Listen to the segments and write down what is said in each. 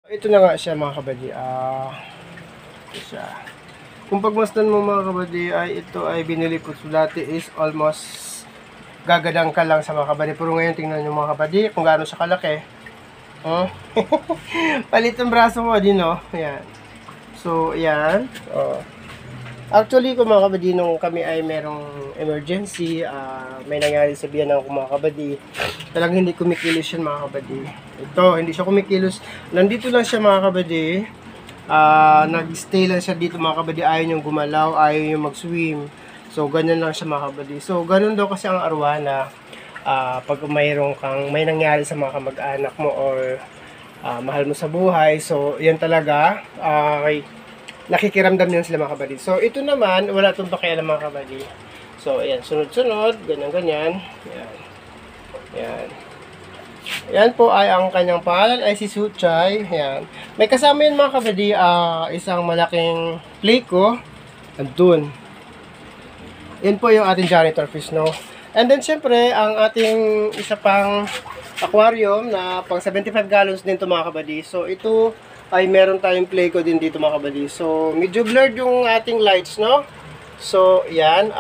Ito na nga siya mga kabady. Ito siya. Kung pagmasdan mo mga kabady ay ito ay binili ko. So dati is almost gagadang ka lang sa mga kabady. Pero ngayon tingnan nyo mga kabady kung gaano siya kalaki. Palit ang braso mo din, no? Ayan. So, ayan. Actually, kung mga kabady, nung kami ay merong emergency, may nangyari sa biyanan ko mga kabady, talagang hindi kumikilos yan mga kabady. Ito, hindi siya kumikilos. Nandito lang siya mga kabady. Nag-stay lang siya dito mga kabady. Ayaw niyang gumalaw, ayaw niyang mag-swim. So, ganyan lang siya mga kabady. So, ganun daw kasi ang arwana. Pag may nangyari sa mga kamag-anak mo or mahal mo sa buhay. So, yan talaga. Nakikiramdam yan sila mga kabady. So, ito naman, wala itong pakialam mga kabady. So, ayan, sunod-sunod, ganyan-ganyan. Ayan. Ayan. Ayan po ay ang kanyang pangalan ay si Suchay. Ayan. May kasama yun mga kabady, isang malaking Playco. Andun. Yan po yung ating janitor fish, no? And then, syempre, ang ating isa pang aquarium na pang 75 gallons din ito mga kabady. So, ito ay meron tayong Playco din dito mga kabady. So, medyo blurred yung ating lights, no? So, yan.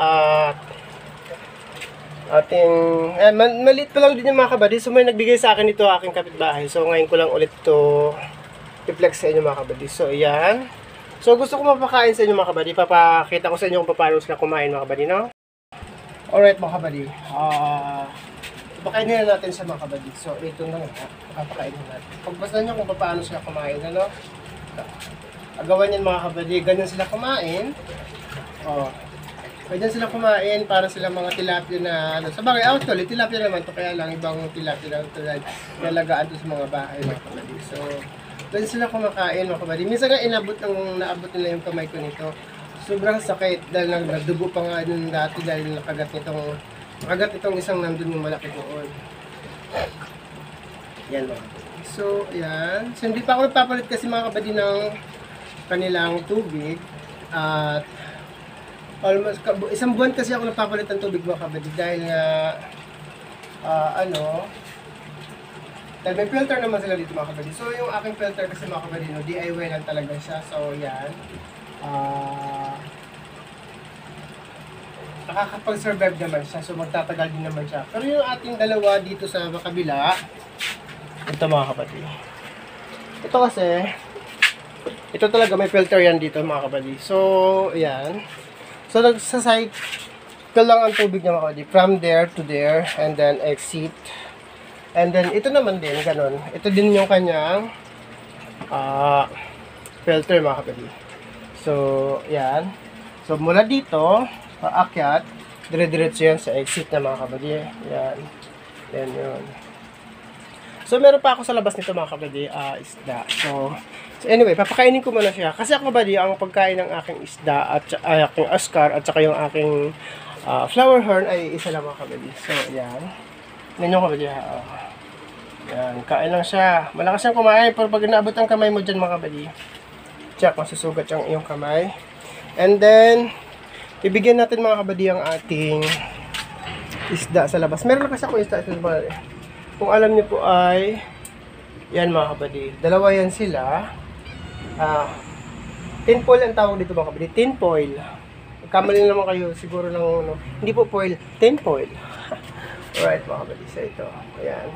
Maliit pa lang din yung mga kabady. So, may nagbigay sa akin ito aking kapitbahay. So, ngayon ko lang ulit ito i-flex sa inyo mga kabady. So, yan. So, gusto ko mapakain sa inyo mga kabady. Papakita ko sa inyo kung paano sila kumain mga kabady, no? Alright mga kabady. Pakainin na natin sa mga kabady. So, ito na nga. Papakainin natin. Pagbasta nyo kung paano sila kumain, ano? Agawan yan mga kabady. Ganyan sila kumain. Ganyan sila kumain para sila mga tilapia na, ano. Sa bagay, actually, tilapia naman to. Kaya lang ibang tilapia na ito. Nalagaan to sa mga bahay mga kabady. So, ganyan sila kumakain mga kabady. Minsan nga naabot nila yung kamay ko nito. Sobrang sakit dahil nagdugo pa nga nun dati dahil nakagat itong isang nandun yung malaki doon. Yan mga kabady. So, yan. So, hindi pa ako nagpapalit kasi mga kabady ng kanilang tubig. At almost, isang buwan kasi ako nagpapalit ng tubig mga kabady dahil nga, dahil may filter naman sila dito mga kabady. So, yung aking filter kasi mga kabady, no, DIY lang talaga siya. So, yan. Nakakapag-survive naman siya. So, magtatagal din naman siya. Pero yung ating dalawa dito sa kabila, ito mga kabady. Ito kasi, ito talaga may filter yan dito mga kabady. So, ayan. So, nagsasay ito lang ang tubig niya mga kabady. From there to there, and then exit. And then, ito naman din, ganun. Ito din yung kanyang filter mga kabady. So, yan. So, mula dito, paakyat, dire-diretso yan sa exit na mga kabady. Yan. Yan yun. So, meron pa ako sa labas nito mga kabady, isda. So, anyway, papakainin ko muna siya. Kasi ako kabady, ang pagkain ng aking isda, at aking Oscar, at saka yung aking flower horn ay isa lang mga kabady. So, yan. Yan yung kabady. Yan, kain lang siya. Malakas siyang kumain, pero pag naabot ang kamay mo dyan mga kabady, check, masusugat yung iyong kamay. And then, ibigyan natin mga kabady ang ating isda sa labas. Meron na kasi ako isda sa labas. Kung alam niyo po ay, yan mga kabady. Dalawa yan sila. Tin foil ang tawag dito mga kabady. Tin foil. Kamali naman kayo siguro ng, hindi po foil, tin foil. Alright mga kabady. So ito, ayan.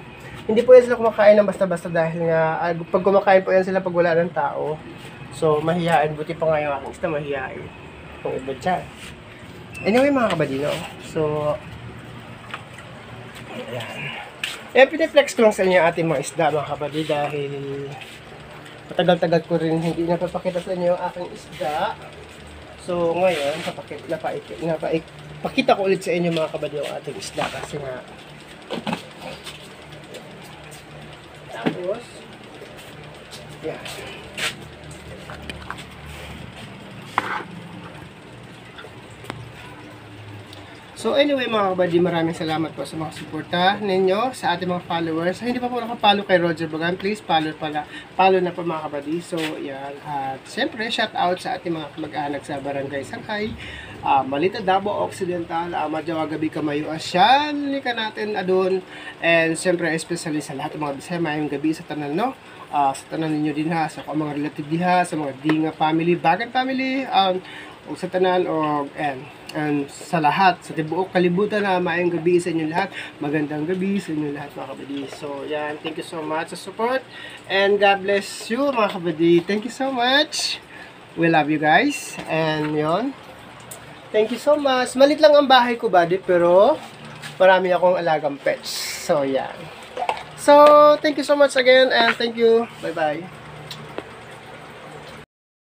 Hindi po yan sila kumakain ng basta-basta dahil nga, pag kumakain po yan sila pag wala ng tao. So, mahihain. Buti pa nga yung aking isda, mahihain. Kung iba dyan. Anyway, mga kabady, no? So, ayan. Ayan, piniflex ko lang sa inyo ating mga isda, mga kabady, dahil matagal-tagal ko rin hindi napapakita sa inyo yung aking isda. So, ngayon, pakita ko ulit sa inyo, mga kabady, yung ating isda. Kasi nga, tapos, yan. So anyway mga kabady, maraming salamat po sa mga suporta ninyo sa ating mga followers. Sa hindi pa po nakapollow kay Roger Bagan, please follow na po mga kabady. So yan, at siyempre shout out sa ating mga kamag-anak sa Barangay Sangkay, Malita, Davao Occidental, Madjawa, Gabi, Kamayo, Asyan, lika natin adun. And siyempre especially sa lahat ng mga Bisaya, mayong gabi sa tanan, no? sa tanan ninyo din ha, sa mga relative diha, sa mga di nga family, bagat family, o sa tanan, o and sa lahat, sa tibuok kalibutan na maayong gabi sa inyo lahat. Magandang gabi sa inyo lahat mga kabady. So, yan, thank you so much sa support, and God bless you mga kabady. Thank you so much. We love you guys, and yon. Thank you so much. Malit lang ang bahay ko, buddy, pero marami akong alagang pets. So, yan. So, thank you so much again, and thank you. Bye-bye.